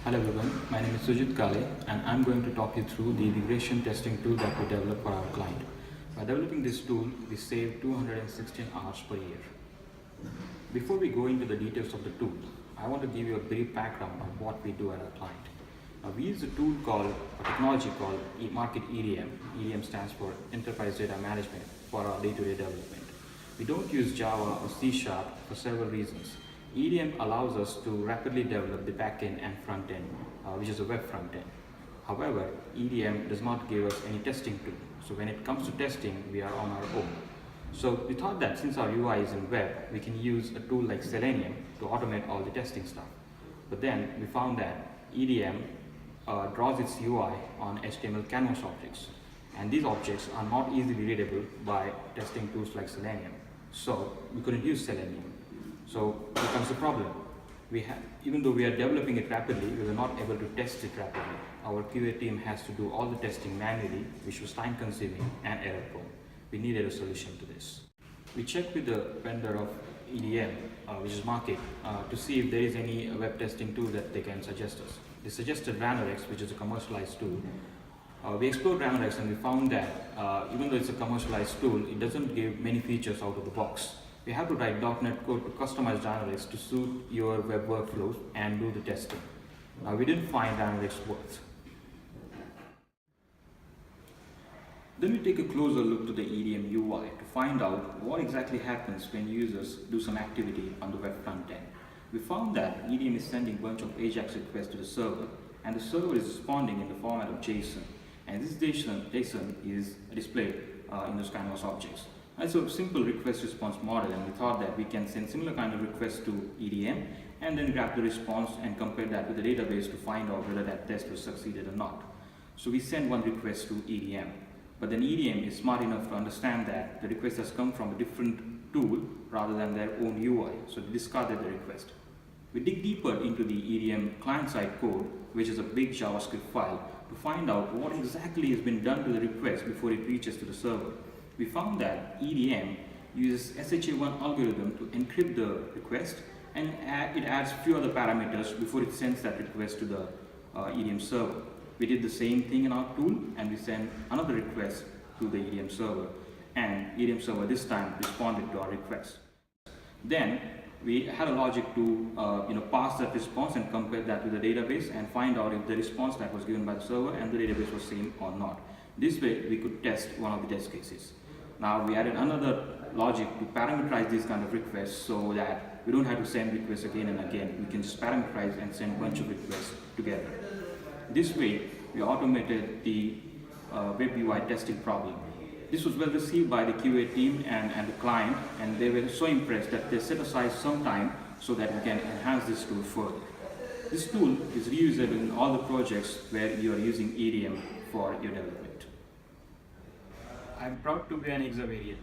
Hello everyone, my name is Sujit Kale and I'm going to talk you through the regression testing tool that we developed for our client. By developing this tool, we saved 216 hours per year. Before we go into the details of the tool, I want to give you a brief background on what we do at our client. We use a technology called Market EDM. EDM stands for Enterprise Data Management for our day-to-day development. We don't use Java or C# for several reasons. EDM allows us to rapidly develop the backend and front end, which is a web front end. However, EDM does not give us any testing tool. So when it comes to testing, we are on our own. So we thought that since our UI is in web, we can use a tool like Selenium to automate all the testing stuff. But then we found that EDM draws its UI on HTML canvas objects. And these objects are not easily readable by testing tools like Selenium. So we couldn't use Selenium. So here comes the problem. Even though we are developing it rapidly, we were not able to test it rapidly. Our QA team has to do all the testing manually, which was time consuming and error prone. We needed a solution to this. We checked with the vendor of EDM, which is Market, to see if there is any web testing tool that they can suggest us. They suggested Ranorex, which is a commercialized tool. We explored Ranorex and we found that even though it's a commercialized tool, it doesn't give many features out of the box. We have to write .NET code to customize Ranorex to suit your web workflows and do the testing. We didn't find Ranorex worth. Then we take a closer look to the EDM UI to find out what exactly happens when users do some activity on the web front end. We found that EDM is sending a bunch of AJAX requests to the server, and the server is responding in the format of JSON. And this JSON is displayed in those canvas objects. It's a simple request response model, and we thought that we can send similar kind of requests to EDM and then grab the response and compare that with the database to find out whether that test was succeeded or not. So we send one request to EDM, but then EDM is smart enough to understand that the request has come from a different tool rather than their own UI, so they discarded the request. We dig deeper into the EDM client-side code, which is a big JavaScript file, to find out what exactly has been done to the request before it reaches to the server. We found that EDM uses SHA-1 algorithm to encrypt the request, and it adds a few other parameters before it sends that request to the EDM server. We did the same thing in our tool, and we sent another request to the EDM server, and EDM server this time responded to our request. Then we had a logic to pass that response and compare that with the database and find out if the response that was given by the server and the database was same or not. This way we could test one of the test cases. Now we added another logic to parameterize these kind of requests so that we don't have to send requests again and again. We can just parameterize and send a bunch of requests together. This way we automated the web UI testing problem. This was well received by the QA team and the client, and they were so impressed that they set aside some time so that we can enhance this tool further. This tool is reusable in all the projects where you are using EDM for your development. I'm proud to be an Hexawarian.